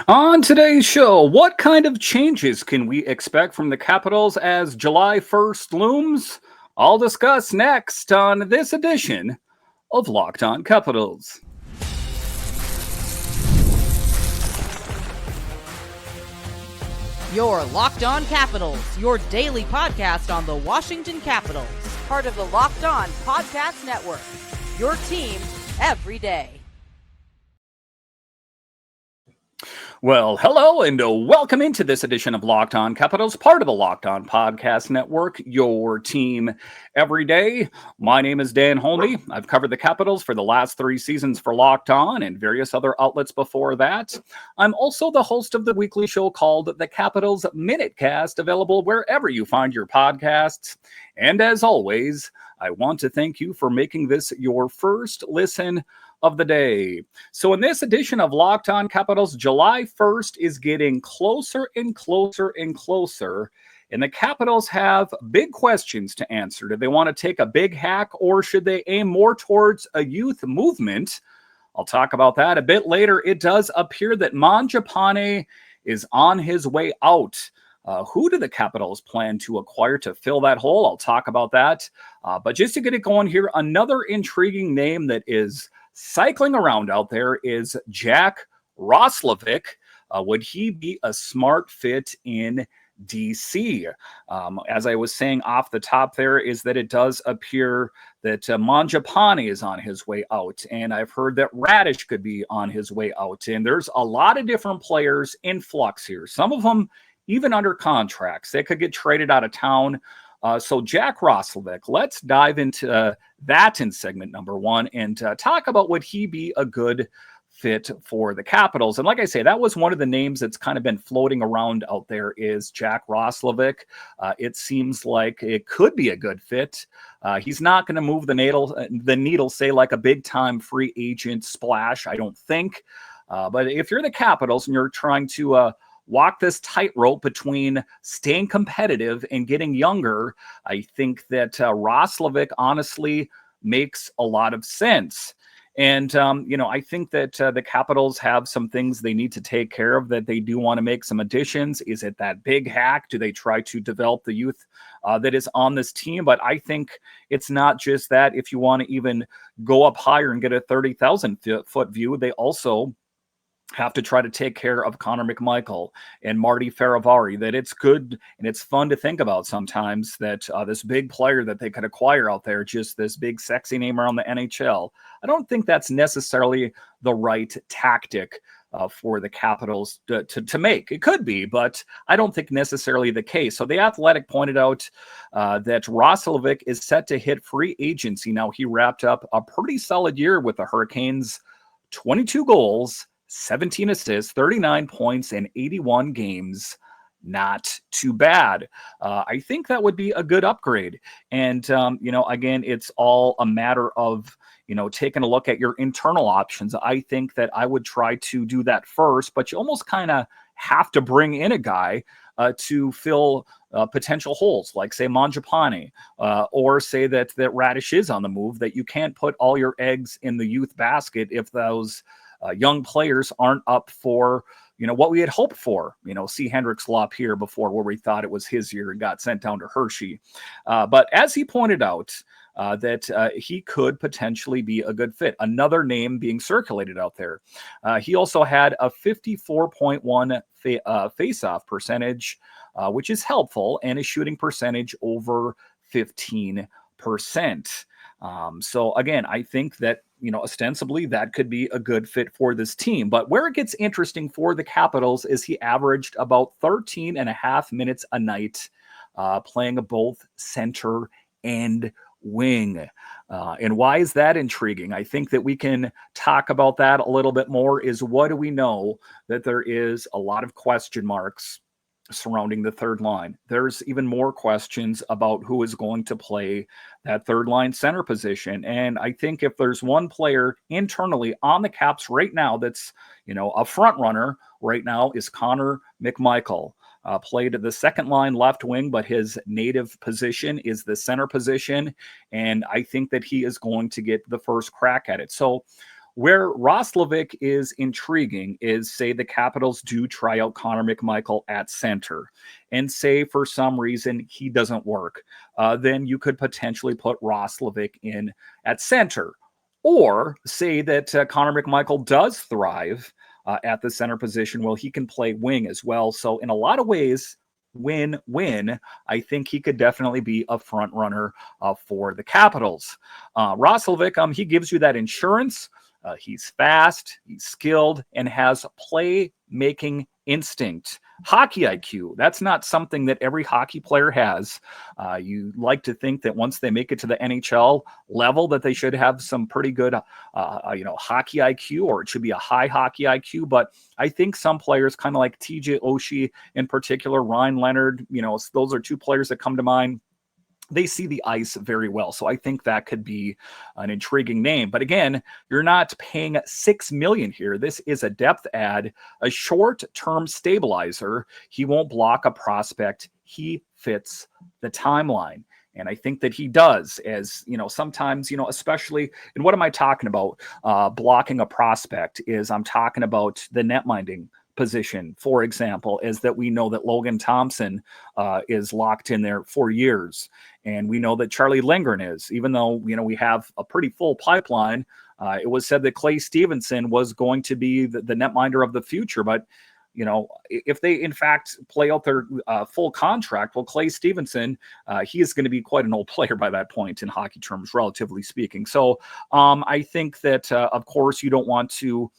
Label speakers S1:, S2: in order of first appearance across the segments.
S1: On today's show, what kind of changes can we expect from the Capitals as July 1st looms? I'll discuss next on this edition of Locked On Capitals.
S2: Your Locked On Capitals, your daily podcast on the Washington Capitals. Part of the Locked On Podcast Network, your team every day.
S1: Well, hello and welcome into this edition of Locked On Capitals, part of the Locked On Podcast Network, your team every day. My name is Dan Holney. I've covered the Capitals for the last 3 seasons for Locked On and various other outlets before that. I'm also the host of the weekly show called The Capitals Minutecast, available wherever you find your podcasts. And as always, I want to thank you for making this your first listen of the day. So in this edition of Locked On Capitals, July 1st is getting closer and closer and closer, and the Capitals have big questions to answer. Do they want to take a big hack, or should they aim more towards a youth movement? I'll talk about that a bit later. It does appear that Mangiapane is on his way out. Who do the Capitals plan to acquire to fill that hole? I'll talk about that. But just to get it going here, another intriguing name that is cycling around out there is Jack Roslovic. Would he be a smart fit in DC? As I was saying off the top there, is that it does appear that Mangiapane is on his way out, and I've heard that Raddysh could be on his way out, and there's a lot of different players in flux here. Some of them even under contracts. They could get traded out of town. So Jack Roslovic, let's dive into that in segment number 1 and talk about would he be a good fit for the Capitals. And like I say, that was one of the names that's kind of been floating around out there is Jack Roslovic. It seems like it could be a good fit. He's not going to move the needle, say like a big-time free agent splash, I don't think. But if you're the Capitals and you're trying to walk this tightrope between staying competitive and getting younger, I think that Roslovic honestly makes a lot of sense. And, I think that the Capitals have some things they need to take care of, that they do want to make some additions. Is it that big hack? Do they try to develop the youth that is on this team? But I think it's not just that. If you want to even go up higher and get a 30,000-foot view, they also have to try to take care of Connor McMichael and Marty Faravari. That it's good and it's fun to think about sometimes that this big player that they could acquire out there, just this big sexy name around the NHL. I don't think that's necessarily the right tactic for the Capitals to make. It could be, but I don't think necessarily the case. So The Athletic pointed out that Roslovic is set to hit free agency. Now, he wrapped up a pretty solid year with the Hurricanes, 22 goals, 17 assists, 39 points in 81 games. Not too bad. I think that would be a good upgrade. And, again, it's all a matter of, taking a look at your internal options. I think that I would try to do that first, but you almost kind of have to bring in a guy to fill potential holes, like say Mangiapane, or say that Raddysh is on the move, that you can't put all your eggs in the youth basket if those young players aren't up for, what we had hoped for. See Hendrix Lapierre before, where we thought it was his year and got sent down to Hershey. But as he pointed out, that he could potentially be a good fit. Another name being circulated out there. He also had a 54.1 face-off percentage, which is helpful, and a shooting percentage over 15%. So again, I think that, ostensibly that could be a good fit for this team. But where it gets interesting for the Capitals is he averaged about 13 and a half minutes a night, playing both center and wing. And why is that intriguing? I think that we can talk about that a little bit more. Is what do we know? That there is a lot of question marks surrounding the third line. There's even more questions about who is going to play that third line center position. And I think if there's one player internally on the Caps right now that's, a front runner right now, is Connor McMichael. Played the second line left wing, but his native position is the center position. And I think that he is going to get the first crack at it. So Where Roslovic is intriguing is, say, the Capitals do try out Connor McMichael at center, and say for some reason he doesn't work, then you could potentially put Roslovic in at center. Or say that Connor McMichael does thrive at the center position. Well, he can play wing as well. So in a lot of ways, win-win. I think he could definitely be a front runner for the Capitals. Roslovic, he gives you that insurance. He's fast, he's skilled, and has play-making instinct. Hockey IQ, that's not something that every hockey player has. You like to think that once they make it to the NHL level that they should have some pretty good hockey IQ, or it should be a high hockey IQ. But I think some players, kind of like TJ Oshie in particular, Ryan Leonard, those are two players that come to mind. They see the ice very well. So I think that could be an intriguing name. But again, you're not paying $6 million here. This is a depth add, a short-term stabilizer. He won't block a prospect. He fits the timeline. And I think that he does, as sometimes, especially, and what am I talking about? Blocking a prospect is, I'm talking about the net minding position, for example, is that we know that Logan Thompson is locked in there for years. And we know that Charlie Lindgren is, even though, we have a pretty full pipeline. It was said that Clay Stevenson was going to be the netminder of the future. But, if they, in fact, play out their full contract, well, Clay Stevenson, he is going to be quite an old player by that point in hockey terms, relatively speaking. So I think that, of course, you don't want to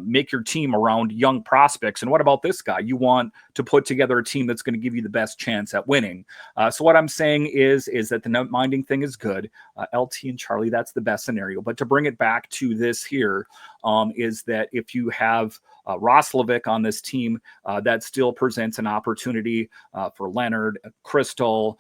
S1: make your team around young prospects. And what about this guy? You want to put together a team that's going to give you the best chance at winning. So what I'm saying is that the net minding thing is good. LT and Charlie, that's the best scenario. But to bring it back to this here, is that if you have Roslovic on this team, that still presents an opportunity for Leonard, Cristall,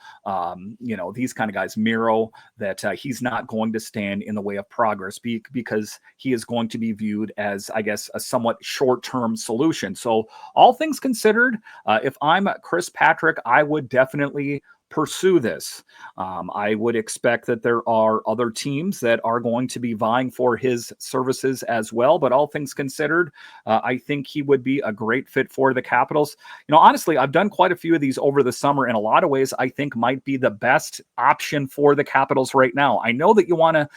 S1: these kind of guys, Miro, that he's not going to stand in the way of progress because he is going to be viewed as, I guess, a somewhat short-term solution. So all things considered, if I'm Chris Patrick, I would definitely pursue this. I would expect that there are other teams that are going to be vying for his services as well. But all things considered, I think he would be a great fit for the Capitals. Honestly, I've done quite a few of these over the summer. In a lot of ways, I think might be the best option for the Capitals right now. I know that you want to,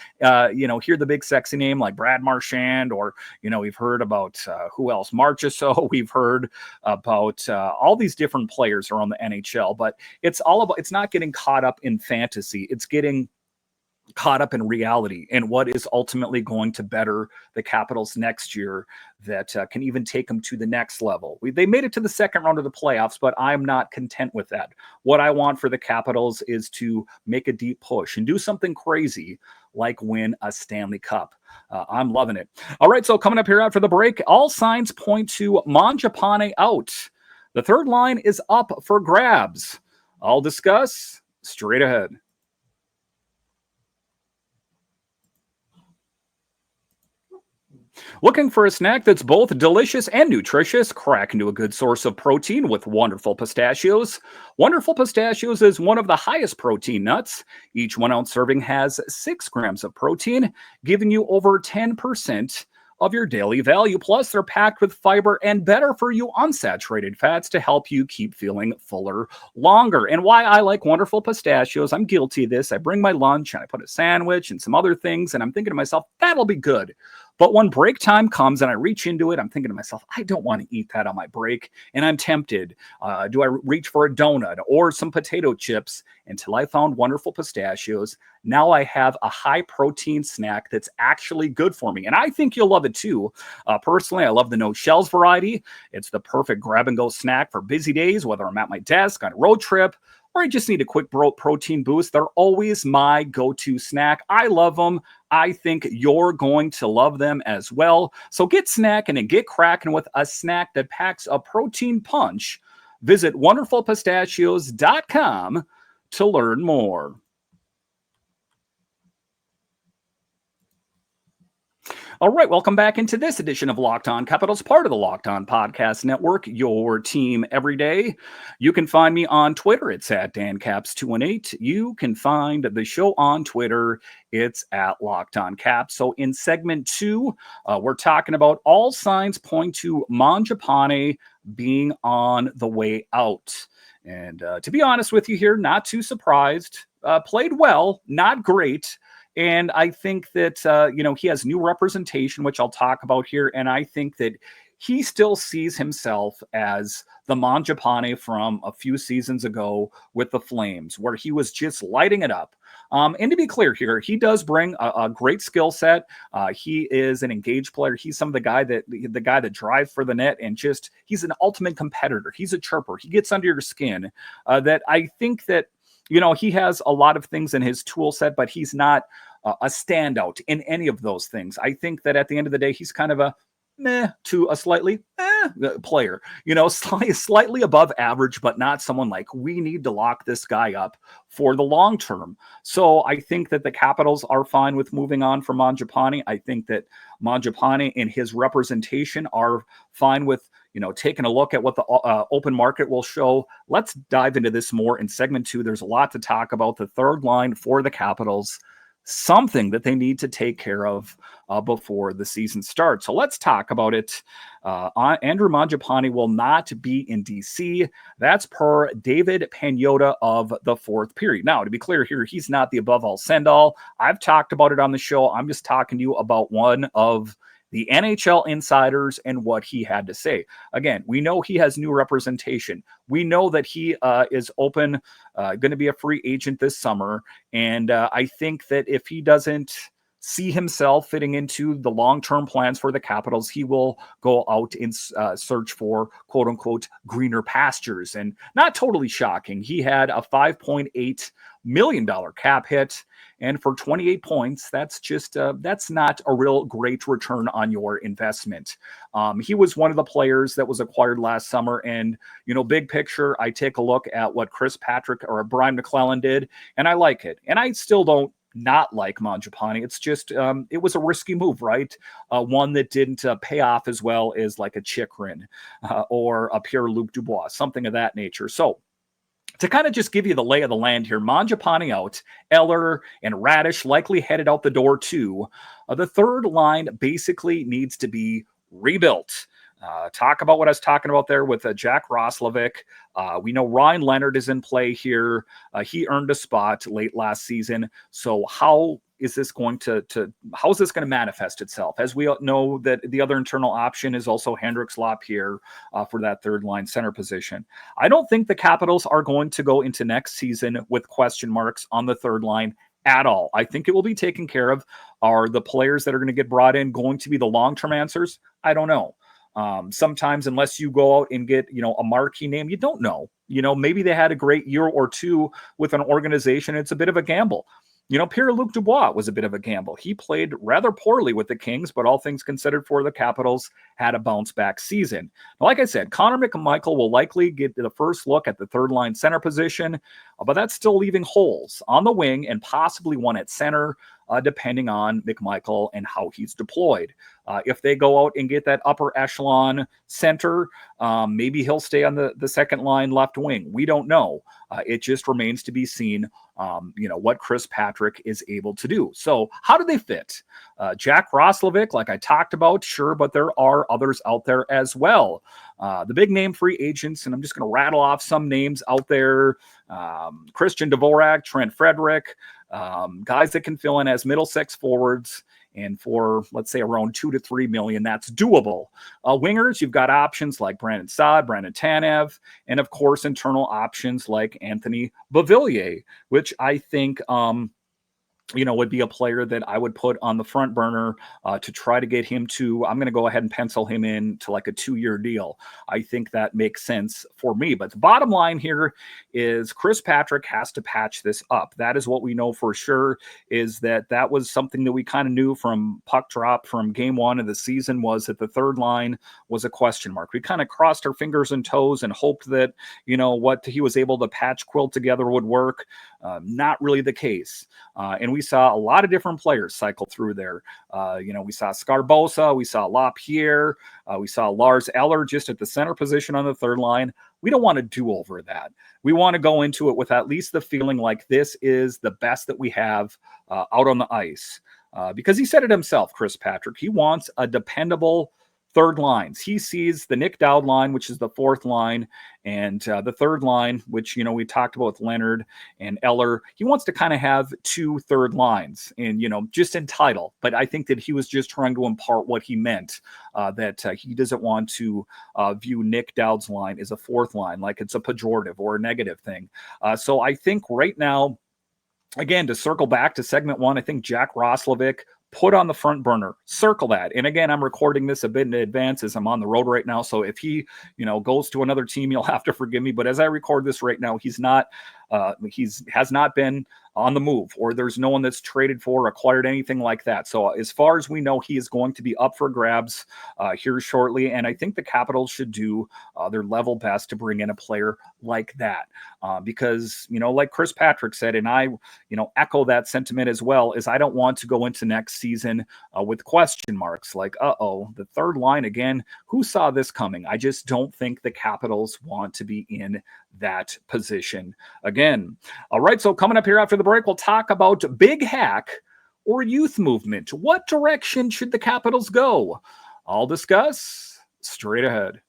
S1: hear the big sexy name like Brad Marchand, or, we've heard about who else? Marchessault. We've heard about all these different players around the NHL, but it's not getting caught up in fantasy. It's getting caught up in reality and what is ultimately going to better the Capitals next year, that can even take them to the next level. They made it to the second round of the playoffs, but I'm not content with that. What I want for the Capitals is to make a deep push and do something crazy like win a Stanley Cup. I'm loving it. All right, so coming up here after the break, all signs point to Mangiapane out. The third line is up for grabs. I'll discuss straight ahead. Looking for a snack that's both delicious and nutritious? Crack into a good source of protein with Wonderful Pistachios. Wonderful Pistachios is one of the highest protein nuts. Each 1 ounce serving has 6 grams of protein, giving you over 10% of your daily value. Plus, they're packed with fiber and better for you unsaturated fats to help you keep feeling fuller longer. And why I like Wonderful Pistachios, I'm guilty of this. I bring my lunch and I put a sandwich and some other things, and I'm thinking to myself, that'll be good. But when break time comes and I reach into it, I'm thinking to myself, I don't want to eat that on my break. And I'm tempted. Do I reach for a donut or some potato chips? Until I found Wonderful Pistachios, now I have a high protein snack that's actually good for me. And I think you'll love it too. Personally, I love the no shells variety. It's the perfect grab and go snack for busy days, whether I'm at my desk, on a road trip, or I just need a quick protein boost. They're always my go-to snack. I love them. I think you're going to love them as well. So get snacking and get cracking with a snack that packs a protein punch. Visit wonderfulpistachios.com to learn more. All right, welcome back into this edition of Locked On Capitals, part of the Locked On Podcast Network, your team every day. You can find me on Twitter. It's at DanCaps218. You can find the show on Twitter. It's at Locked On Caps. So in segment 2, we're talking about all signs point to Mangiapane being on the way out. And to be honest with you here, not too surprised. Played well, not great. And I think that, he has new representation, which I'll talk about here. And I think that he still sees himself as the Mangiapane from a few seasons ago with the Flames, where he was just lighting it up. And to be clear here, he does bring a great skill set. He is an engaged player. He's the guy that drives for the net, and he's an ultimate competitor. He's a chirper. He gets under your skin. That I think that, he has a lot of things in his tool set, but he's not a standout in any of those things. I think that at the end of the day, he's kind of a meh to a slightly player, slightly above average, but not someone like we need to lock this guy up for the long term. So I think that the Capitals are fine with moving on from Mangiapane. I think that Mangiapane and his representation are fine with, taking a look at what the open market will show. Let's dive into this more in segment 2. There's a lot to talk about. The third line for the Capitals, something that they need to take care of before the season starts. So let's talk about it. Andrew Mangiapane will not be in DC. That's per David Pagnotta of the Fourth Period. Now, to be clear here, he's not the above all send all. I've talked about it on the show. I'm just talking to you about one of the NHL insiders and what he had to say. Again, we know he has new representation. We know that he is open, going to be a free agent this summer. And I think that if he doesn't see himself fitting into the long-term plans for the Capitals, he will go out and search for quote-unquote greener pastures. And not totally shocking, he had a $5.8 million cap hit. And for 28 points, that's not a real great return on your investment. He was one of the players that was acquired last summer. And, big picture, I take a look at what Chris Patrick or Brian McClellan did, and I like it. And I still don't not like Mangiapane. It's just, it was a risky move, right? One that didn't pay off as well as like a Chikrin or a Pierre-Luc Dubois, something of that nature. So, to kind of just give you the lay of the land here, Mangiapane out, Eller and Raddysh likely headed out the door too. The third line basically needs to be rebuilt. Talk about what I was talking about there with Jack Roslovic. We know Ryan Leonard is in play here. He earned a spot late last season. So how is this going to manifest itself? As we know that the other internal option is also Hendrix Lapierre for that third line center position. I don't think the Capitals are going to go into next season with question marks on the third line at all. I think it will be taken care of. Are the players that are going to get brought in going to be the long-term answers? I don't know. Sometimes, unless you go out and get, a marquee name, you don't know. Maybe they had a great year or two with an organization. It's a bit of a gamble. Pierre-Luc Dubois was a bit of a gamble. He played rather poorly with the Kings, but all things considered for the Capitals, had a bounce-back season. Like I said, Connor McMichael will likely get the first look at the third-line center position, but that's still leaving holes on the wing and possibly one at center, depending on McMichael and how he's deployed. If they go out and get that upper echelon center, maybe he'll stay on the second line left wing. We don't know. It just remains to be seen, what Chris Patrick is able to do. So how do they fit? Jack Roslovic, like I talked about, sure, but there are others out there as well. The big name free agents, and I'm just going to rattle off some names out there. Christian Dvorak, Trent Frederick, guys that can fill in as middle six forwards. And for, let's say, around $2 to $3 million, that's doable. Wingers, you've got options like Brandon Saad, Brandon Tanev, and of course, internal options like Anthony Beauvillier, which I think, would be a player that I would put on the front burner to try to get him to, I'm going to go ahead and pencil him in to like a 2-year deal. I think that makes sense for me. But the bottom line here is Chris Patrick has to patch this up. That is what we know for sure, is that was something that we kind of knew from puck drop from game 1 of the season, was that the third line was a question mark. We kind of crossed our fingers and toes and hoped that, what he was able to patch quilt together would work. Not really the case. And we saw a lot of different players cycle through there. We saw Scarbosa, we saw Lapierre, we saw Lars Eller just at the center position on the third line. We don't want to do over that. We want to go into it with at least the feeling like this is the best that we have out on the ice. Because he said it himself, Chris Patrick, he wants a dependable third lines. He sees the Nick Dowd line, which is the fourth line, and the third line, which, we talked about with Leonard and Eller. He wants to kind of have two third lines and, just in title. But I think that he was just trying to impart what he meant, that he doesn't want to view Nick Dowd's line as a fourth line, like it's a pejorative or a negative thing. So I think right now, again, to circle back to segment one, I think Jack Roslovic put on the front burner, circle that. And again, I'm recording this a bit in advance as I'm on the road right now. So if he, goes to another team, you'll have to forgive me. But as I record this right now, has not been on the move, or there's no one that's traded for, acquired, anything like that. So as far as we know, he is going to be up for grabs here shortly. And I think the Capitals should do their level best to bring in a player like that. Because, like Chris Patrick said, and I, echo that sentiment as well, is I don't want to go into next season with question marks like, the third line again, who saw this coming? I just don't think the Capitals want to be in that position again. All right, so coming up here after the break, we'll talk about big hack or youth movement. What direction should the Capitals go? I'll discuss straight ahead.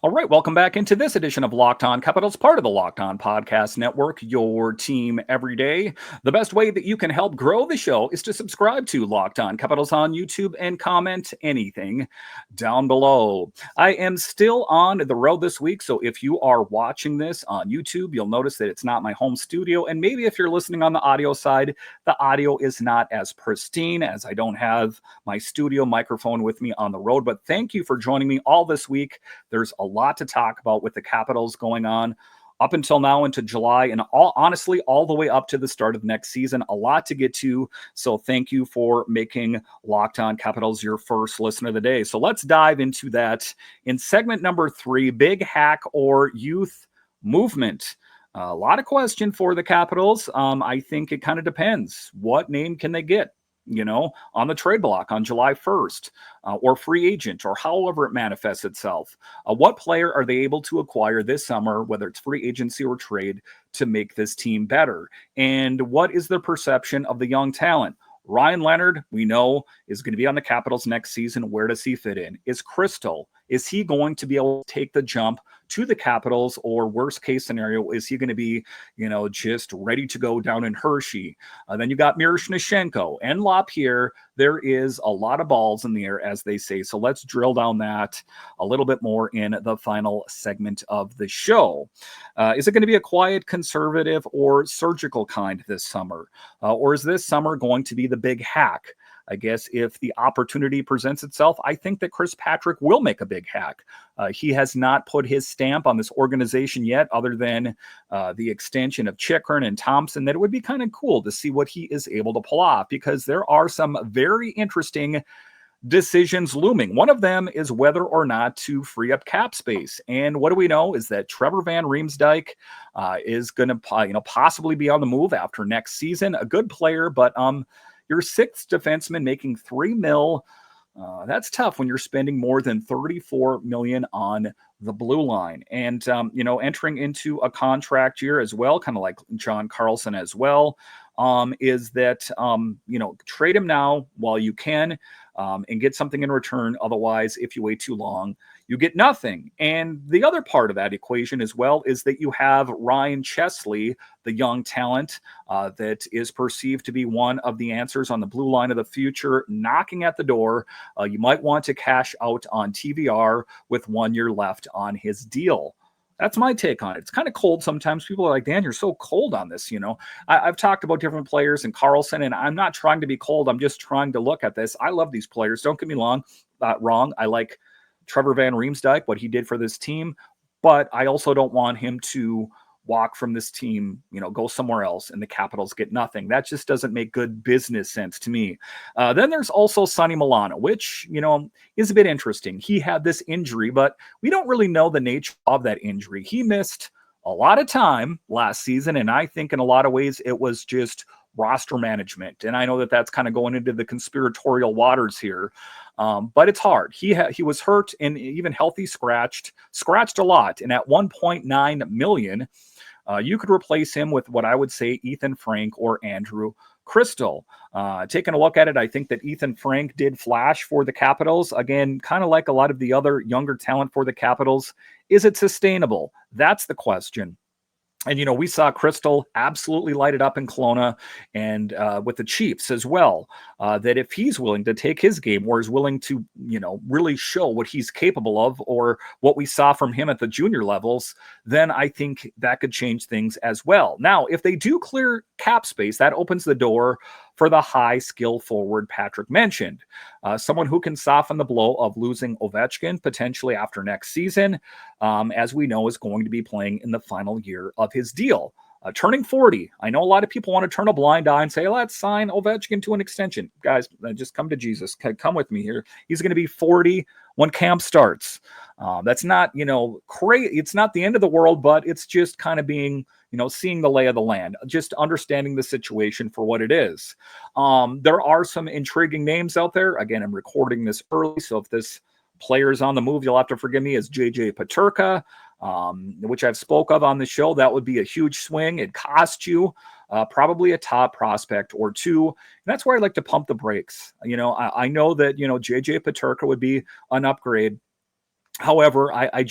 S1: All right, welcome back into this edition of Locked On Capitals, part of the Locked On Podcast Network, your team every day. The best way that you can help grow the show is to subscribe to Locked On Capitals on YouTube and comment anything down below. I am still on the road this week, so if you are watching this on YouTube, you'll notice that it's not my home studio, and maybe if you're listening on the audio side, the audio is not as pristine as I don't have my studio microphone with me on the road, but thank you for joining me all this week. There's a lot to talk about with the Capitals going on up until now into July, and honestly, all the way up to the start of next season. A lot to get to. So thank you for making Locked On Capitals your first listen of the day. So let's dive into that in segment number 3, big hack or youth movement. A lot of question for the Capitals. I think it kind of depends. What name can they get? On the trade block on July 1st, or free agent, or however it manifests itself. What player are they able to acquire this summer, whether it's free agency or trade, to make this team better? And what is their perception of the young talent? Ryan Leonard, we know, is going to be on the Capitals next season. Where does he fit in? Is Cristall, is he going to be able to take the jump to the Capitals, or worst case scenario, is he going to be, just ready to go down in Hershey? Then you got Miroshnichenko and Lapierre. There is a lot of balls in the air, as they say. So let's drill down that a little bit more in the final segment of the show. Is it going to be a quiet, conservative, or surgical kind this summer? Or is this summer going to be the big hack? I guess if the opportunity presents itself, I think that Chris Patrick will make a big hack. He has not put his stamp on this organization yet, other than the extension of Chychrun and Thompson, that it would be kind of cool to see what he is able to pull off, because there are some very interesting decisions looming. One of them is whether or not to free up cap space. And what do we know is that Trevor Van Riemsdyk is going to possibly be on the move after next season. A good player, but your sixth defenseman making $3 million. That's tough when you're spending more than $34 million on the blue line. And, entering into a contract year as well, kind of like John Carlson as well, is that, trade him now while you can, and get something in return. Otherwise, if you wait too long, you get nothing. And the other part of that equation as well is that you have Ryan Chesley, the young talent that is perceived to be one of the answers on the blue line of the future, knocking at the door. You might want to cash out on TVR with 1 year left on his deal. That's my take on it. It's kind of cold sometimes. People are like, Dan, you're so cold on this. I've talked about different players and Carlson, and I'm not trying to be cold. I'm just trying to look at this. I love these players. Don't get me wrong. I like Trevor Van Riemsdyk, what he did for this team, but I also don't want him to walk from this team, go somewhere else, and the Capitals get nothing. That just doesn't make good business sense to me. Then there's also Sonny Milano, which, is a bit interesting. He had this injury, but we don't really know the nature of that injury. He missed a lot of time last season, and I think in a lot of ways it was just roster management. And I know that that's kind of going into the conspiratorial waters here, but it's hard. He was hurt and even healthy scratched a lot. And at 1.9 million, you could replace him with what I would say Ethan Frank or Andrew Cristall. Taking a look at it, I think that Ethan Frank did flash for the Capitals. Again, kind of like a lot of the other younger talent for the Capitals. Is it sustainable? That's the question. And, we saw Cristall absolutely light it up in Kelowna and with the Chiefs as well, that if he's willing to take his game or is willing to, really show what he's capable of or what we saw from him at the junior levels, then I think that could change things as well. Now, if they do clear cap space, that opens the door for the high skill forward Patrick mentioned, someone who can soften the blow of losing Ovechkin potentially after next season, as we know is going to be playing in the final year of his deal. Turning 40. I know a lot of people want to turn a blind eye and say, let's sign Ovechkin to an extension. Guys, just come to Jesus. Come with me here. He's going to be 40 when camp starts. That's not, crazy. It's not the end of the world, but it's just kind of being, seeing the lay of the land, just understanding the situation for what it is. There are some intriguing names out there. Again, I'm recording this early, so if this player is on the move, you'll have to forgive me, as JJ Peterka, which I've spoke of on the show. That would be a huge swing. It cost you probably a top prospect or two. And that's where I like to pump the brakes. I know that, JJ Peterka would be an upgrade. However, I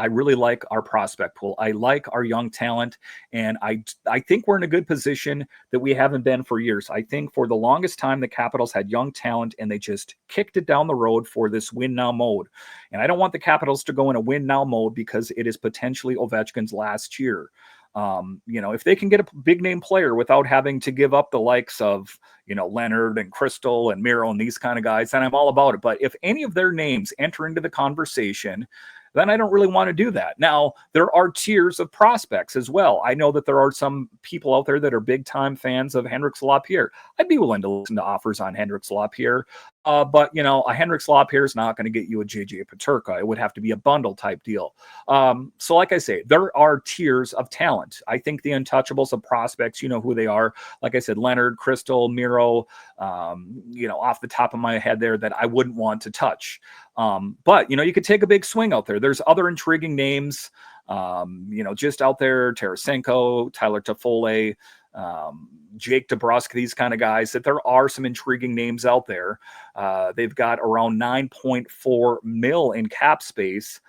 S1: really like our prospect pool. I like our young talent, and I think we're in a good position that we haven't been for years. I think for the longest time, the Capitals had young talent, and they just kicked it down the road for this win now mode. And I don't want the Capitals to go in a win now mode because it is potentially Ovechkin's last year. If they can get a big name player without having to give up the likes of, Leonard and Cristall and Miro and these kind of guys, then I'm all about it. But if any of their names enter into the conversation, then I don't really want to do that. Now, there are tiers of prospects as well. I know that there are some people out there that are big time fans of Hendrix Lapierre. I'd be willing to listen to offers on Hendrix Lapierre. But, a Hendrix Lapierre is not going to get you a JJ Peterka. It would have to be a bundle type deal. So like I say, there are tiers of talent. I think the untouchables of prospects, you know who they are. Like I said, Leonard, Cristall, Miro, off the top of my head there that I wouldn't want to touch. But, you could take a big swing out there. There's other intriguing names, just out there, Tarasenko, Tyler Toffoli, Jake DeBrusk, these kind of guys, that there are some intriguing names out there. They've got around 9.4 mil in cap space,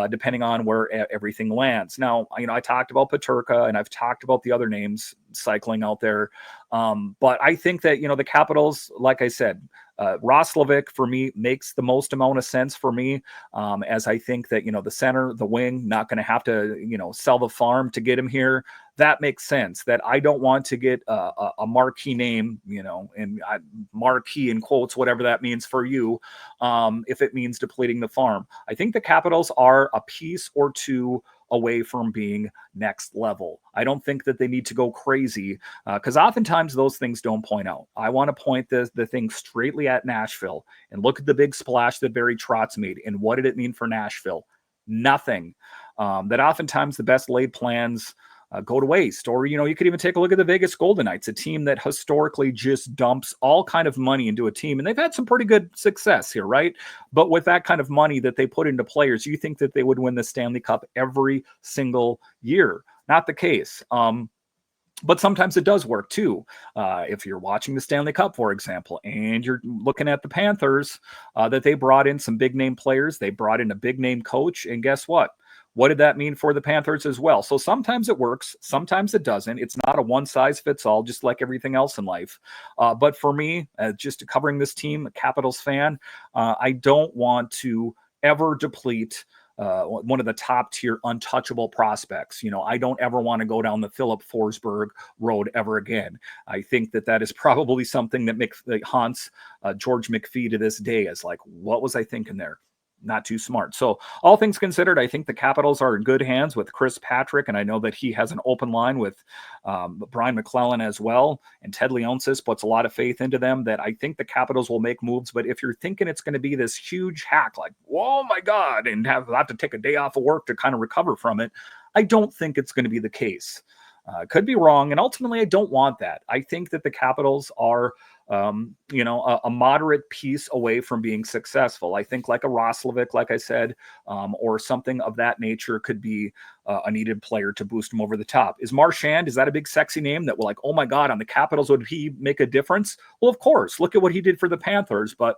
S1: depending on where everything lands. Now, I talked about Peterka and I've talked about the other names cycling out there. But I think that, the Capitals, like I said, Roslovic for me makes the most amount of sense for me, as I think that, the center, the wing, not going to have to, sell the farm to get him here. That makes sense. That I don't want to get a marquee name, and marquee in quotes, whatever that means for you, if it means depleting the farm. I think the Capitals are a piece or two away from being next level. I don't think that they need to go crazy, because oftentimes those things don't point out. I want to point the thing straightly at Nashville and look at the big splash that Barry Trotz made. And what did it mean for Nashville? Nothing. That oftentimes the best laid plans go to waste. Or, you could even take a look at the Vegas Golden Knights, a team that historically just dumps all kind of money into a team. And they've had some pretty good success here, right? But with that kind of money that they put into players, you think that they would win the Stanley Cup every single year. Not the case. But sometimes it does work too. If you're watching the Stanley Cup, for example, and you're looking at the Panthers, that they brought in some big name players, they brought in a big name coach, and guess what? What did that mean for the Panthers as well? So sometimes it works, sometimes it doesn't. It's not a one size fits all, just like everything else in life. But for me, just covering this team, a Capitals fan, I don't want to ever deplete one of the top tier untouchable prospects. I don't ever want to go down the Philip Forsberg road ever again. I think that is probably something that haunts George McPhee to this day, is like, what was I thinking there? not too smart. So all things considered, I think the Capitals are in good hands with Chris Patrick, and I know that he has an open line with Brian McClellan as well, and Ted Leonsis puts a lot of faith into them that I think the Capitals will make moves. But if you're thinking it's going to be this huge hack, like, oh my God, and have to take a day off of work to kind of recover from it, I don't think it's going to be the case. Could be wrong, and ultimately I don't want that. I think that the Capitals are a moderate piece away from being successful. I think like a Roslovic, like I said, or something of that nature could be a needed player to boost him over the top. Is Marchand, is that a big sexy name that we're like, oh my God, on the Capitals, would he make a difference? Well, of course, look at what he did for the Panthers, but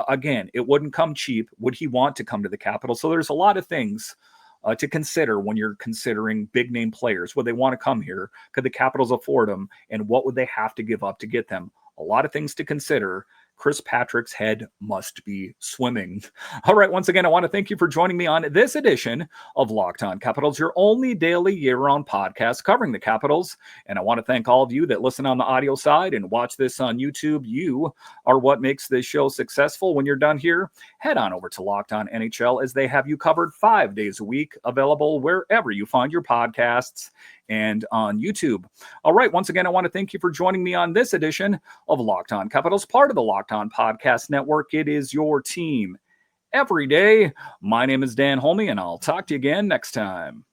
S1: again, it wouldn't come cheap. Would he want to come to the Capitals? So there's a lot of things to consider when you're considering big name players. Would they want to come here? Could the Capitals afford them? And what would they have to give up to get them? A lot of things to consider. Chris Patrick's head must be swimming. All right, once again, I want to thank you for joining me on this edition of Locked On Capitals, your only daily year-round podcast covering the Capitals. And I want to thank all of you that listen on the audio side and watch this on YouTube. You are what makes this show successful. When you're done here, head on over to Locked On NHL, as they have you covered 5 days a week, available wherever you find your podcasts and on YouTube. All right, once again, I want to thank you for joining me on this edition of Locked On Capitals, part of the Locked On Podcast Network. It is your team every day. My name is Dan Holme, and I'll talk to you again next time.